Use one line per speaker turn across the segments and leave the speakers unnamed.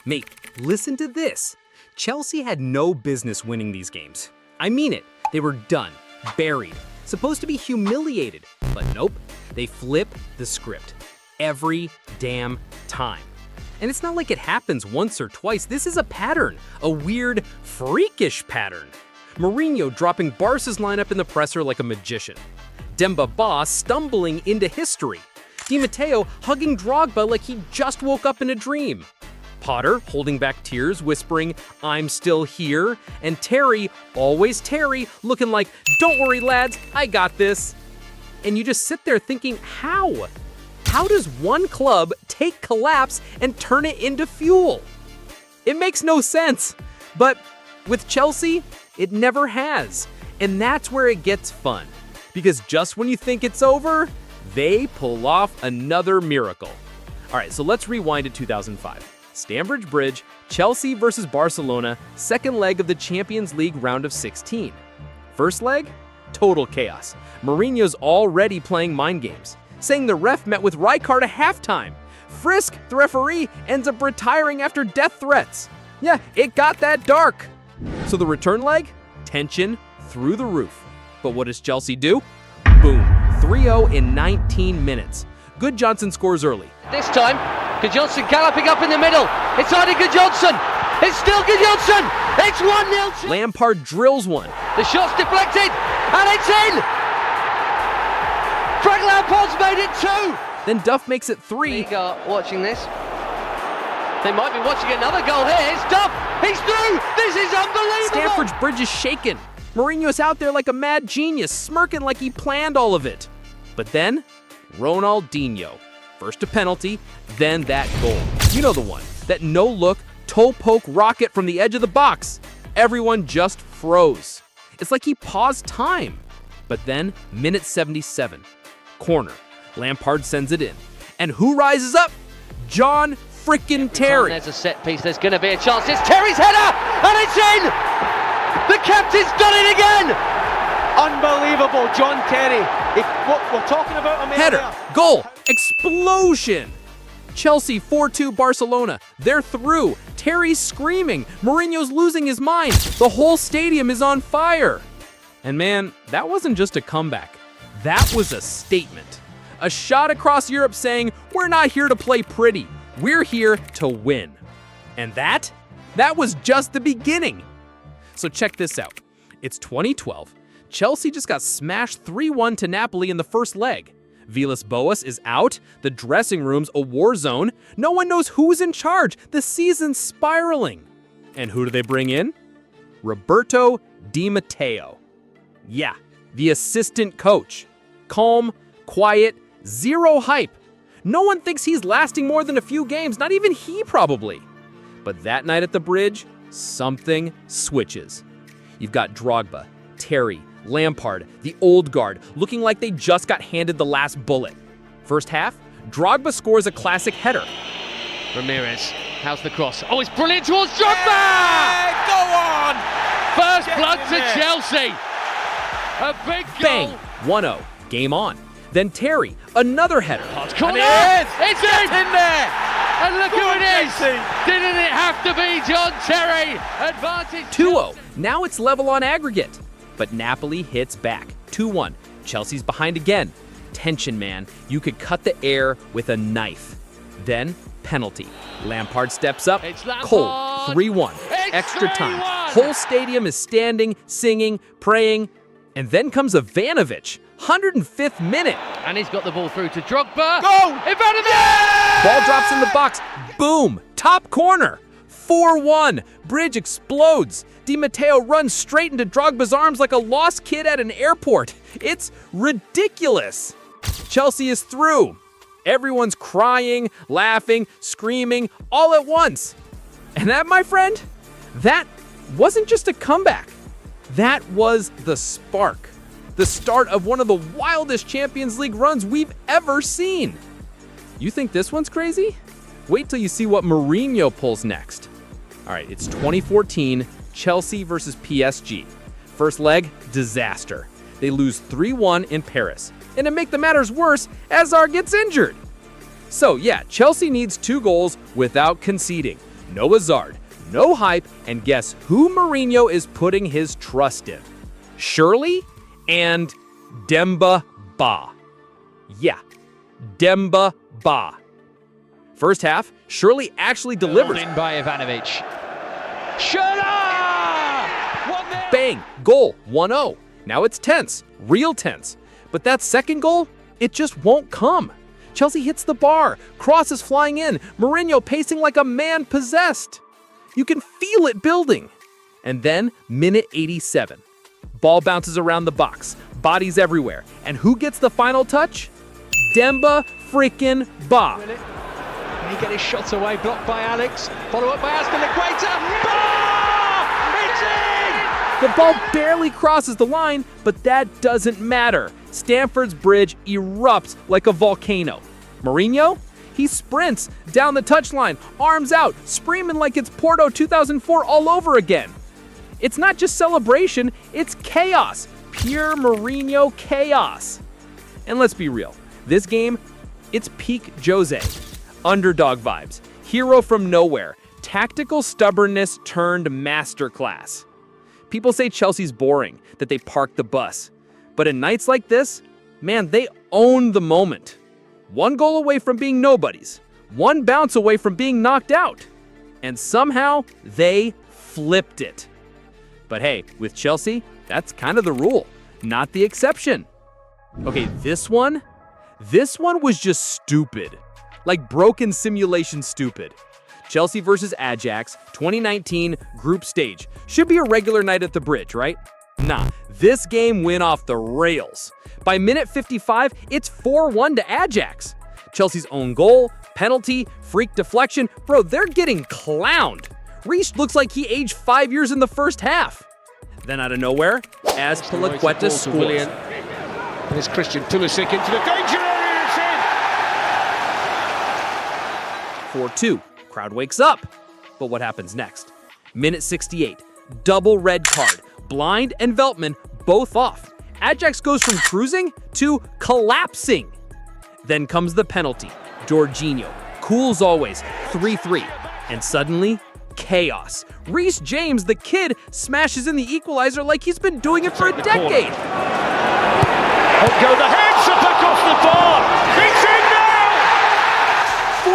Mate, listen to this. Chelsea had no business winning these games. I mean it. They were done, buried, supposed to be humiliated. But nope, they flip the script. Every damn time. And it's not like it happens once or twice. This is a pattern, a weird, freakish pattern. Mourinho dropping Barca's lineup in the presser like a magician. Demba Ba stumbling into history. Di Matteo hugging Drogba like he just woke up in a dream. Potter holding back tears, whispering, "I'm still here." And Terry, always Terry, looking like, "Don't worry, lads, I got this." And you just sit there thinking, how? How does one club take collapse and turn it into fuel? It makes no sense. But with Chelsea, it never has. And that's where it gets fun. Because just when you think it's over, they pull off another miracle. All right, so let's rewind to 2005. Stamford Bridge, Chelsea versus Barcelona, second leg of the Champions League round of 16. First leg? Total chaos. Mourinho's already playing mind games, saying the ref met with Rijkaard at halftime. Frisk, the referee, ends up retiring after death threats. Yeah, it got that dark. So the return leg? Tension through the roof. But what does Chelsea do? Boom, 3-0 in 19 minutes. Goodjohnson scores early.
This time, Goodjohnson galloping up in the middle. It's Adi Goodjohnson. It's still Goodjohnson. It's 1-0.
Lampard drills one.
The shot's deflected, and it's in. Frank Lampard's made it 2.
Then Duff makes it 3.
League are watching this. They might be watching another goal here. It's Duff. He's through. This is unbelievable.
Stamford Bridge is shaken. Mourinho's out there like a mad genius, smirking like he planned all of it. But then, Ronaldinho. First a penalty, then that goal. You know the one. That no-look, toe-poke rocket from the edge of the box. Everyone just froze. It's like he paused time. But then, minute 77. Corner. Lampard sends it in. And who rises up? John frickin' Terry.
There's a set piece. There's going to be a chance. It's Terry's header, and it's in. The captain's done it again.
Unbelievable, John Terry. What we're talking about him
Header,
earlier.
goal, explosion. Chelsea 4-2 Barcelona. They're through. Terry's screaming. Mourinho's losing his mind. The whole stadium is on fire. And man, that wasn't just a comeback. That was a statement. A shot across Europe saying, we're not here to play pretty. We're here to win. And that was just the beginning. So check this out. It's 2012. Chelsea just got smashed 3-1 to Napoli in the first leg. Villas-Boas is out. The dressing room's a war zone. No one knows who's in charge. The season's spiraling. And who do they bring in? Roberto Di Matteo. Yeah, the assistant coach. Calm, quiet, zero hype. No one thinks he's lasting more than a few games, not even he probably. But that night at the Bridge, something switches. You've got Drogba, Terry, Lampard, the old guard, looking like they just got handed the last bullet. First half, Drogba scores a classic header.
Ramirez, how's the cross? Oh, it's brilliant towards Drogba!
Yeah, go on!
First
Get
blood
in
to
there.
Chelsea. A big
Bang!
goal.
1-0. Game on. Then Terry, another header.
Corner.
And
It's
Get
in.
in there!
And look
Go
who
on,
it is.
Casey.
Didn't it have to be John Terry? Advantage.
2-0. Now it's level on aggregate. But Napoli hits back. 2-1. Chelsea's behind again. Tension, man. You could cut the air with a knife. Then, penalty. Lampard steps up.
It's Lampard.
Cold. 3-1.
It's
Extra time.
3-1.
Whole stadium is standing, singing, praying. And then comes Ivanović. 105th minute.
And he's got the ball through to Drogba.
Go!
Ivanović!
Ball drops in the box. Boom! Top corner. 4-1. Bridge explodes. Di Matteo runs straight into Drogba's arms like a lost kid at an airport. It's ridiculous. Chelsea is through. Everyone's crying, laughing, screaming, all at once. And that, my friend, that wasn't just a comeback. That was the spark. The start of one of the wildest Champions League runs we've ever seen. You think this one's crazy? Wait till you see what Mourinho pulls next. All right, it's 2014, Chelsea versus PSG. First leg, disaster. They lose 3-1 in Paris. And to make the matters worse, Hazard gets injured. So yeah, Chelsea needs 2 goals without conceding. no Hazard, no hype, and guess who Mourinho is putting his trust in? Shirley and Demba Ba. Yeah, Demba Ba. First half, Shirley actually delivers.
In by Ivanović. Shirley!
Bang! Goal, 1-0. Now it's tense, real tense. But that second goal, it just won't come. Chelsea hits the bar, crosses flying in, Mourinho pacing like a man possessed. You can feel it building. And then, minute 87. Ball bounces around the box, bodies everywhere. And who gets the final touch? Demba freaking Ba.
He get his shot away, blocked by Alex. Follow up by Azpilicueta. It's in!
The ball barely crosses the line, but that doesn't matter. Stamford Bridge erupts like a volcano. Mourinho? He sprints down the touchline, arms out, screaming like it's Porto 2004 all over again. It's not just celebration, it's chaos. Pure Mourinho chaos. And let's be real, this game, it's peak Jose. Underdog vibes, hero from nowhere, tactical stubbornness turned masterclass. People say Chelsea's boring, that they park the bus. But in nights like this, man, they own the moment. One goal away from being nobodies, one bounce away from being knocked out. And somehow, they flipped it. But hey, with Chelsea, that's kind of the rule, not the exception. Okay, this one was just stupid. Like broken simulation stupid. Chelsea versus Ajax, 2019 group stage. Should be a regular night at the Bridge, right? Nah, this game went off the rails. By minute 55, it's 4-1 to Ajax. Chelsea's own goal, penalty, freak deflection. Bro, they're getting clowned. Reece looks like he aged 5 years in the first half. Then out of nowhere, Azpilicueta scores.
There's Christian Pulisic into the danger area. It's in.
4-2. Crowd wakes up. But what happens next? Minute 68. Double red card. Blind and Veltman both off. Ajax goes from cruising to collapsing. Then comes the penalty. Jorginho, cool as always, 3-3. And suddenly, chaos. Reece James, the kid, smashes in the equalizer like he's been doing it for a decade.
Out go the heads up across the bar. It's in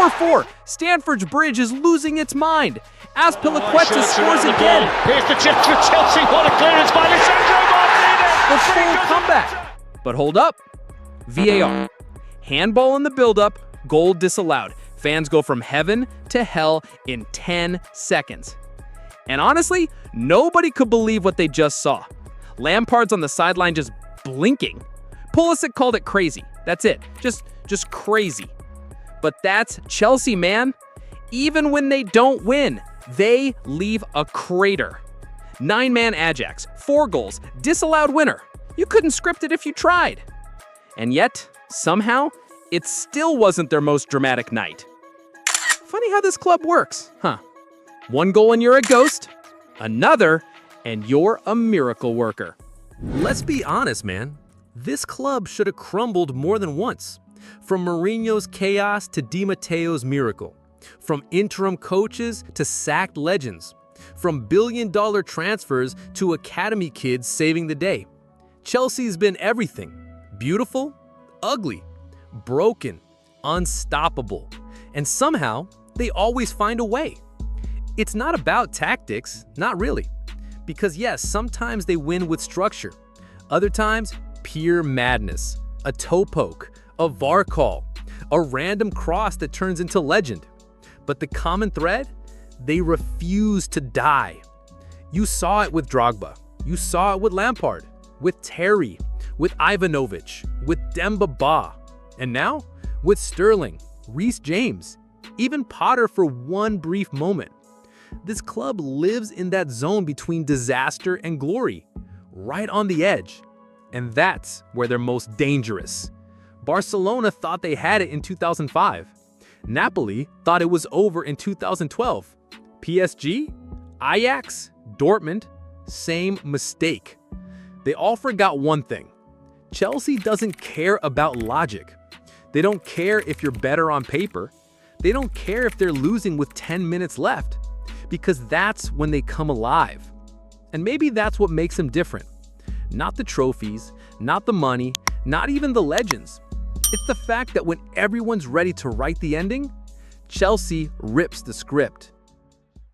now.
4-4. Stamford Bridge is losing its mind. Azpilicueta scores again.
Here's the chip for Chelsea. What a clearance by Lisandro Martinez.
The full comeback. But hold up. VAR. Handball in the build-up, goal disallowed. Fans go from heaven to hell in 10 seconds. And honestly, nobody could believe what they just saw. Lampard's on the sideline just blinking. Pulisic called it crazy. That's it. Just crazy. But that's Chelsea, man. Even when they don't win, they leave a crater. 9-man Ajax, 4 goals, disallowed winner. You couldn't script it if you tried. And yet, somehow, it still wasn't their most dramatic night. Funny how this club works, huh? 1 goal and you're a ghost, another, and you're a miracle worker. Let's be honest, man. This club should have crumbled more than once. From Mourinho's chaos to Di Matteo's miracle. From interim coaches to sacked legends. From billion-dollar transfers to academy kids saving the day. Chelsea's been everything. Beautiful, ugly, broken, unstoppable. And somehow, they always find a way. It's not about tactics, not really. Because yes, sometimes they win with structure. Other times, pure madness. A toe poke, a VAR call, a random cross that turns into legend. But the common thread? They refuse to die. You saw it with Drogba. You saw it with Lampard, with Terry, with Ivanović, with Demba Ba. And now, with Sterling, Reece James, even Potter for one brief moment. This club lives in that zone between disaster and glory, right on the edge. And that's where they're most dangerous. Barcelona thought they had it in 2005. Napoli thought it was over in 2012. PSG, Ajax, Dortmund, same mistake. They all forgot one thing. Chelsea doesn't care about logic. They don't care if you're better on paper. They don't care if they're losing with 10 minutes left. because that's when they come alive. And maybe that's what makes them different. Not the trophies, not the money, not even the legends. It's the fact that when everyone's ready to write the ending, Chelsea rips the script.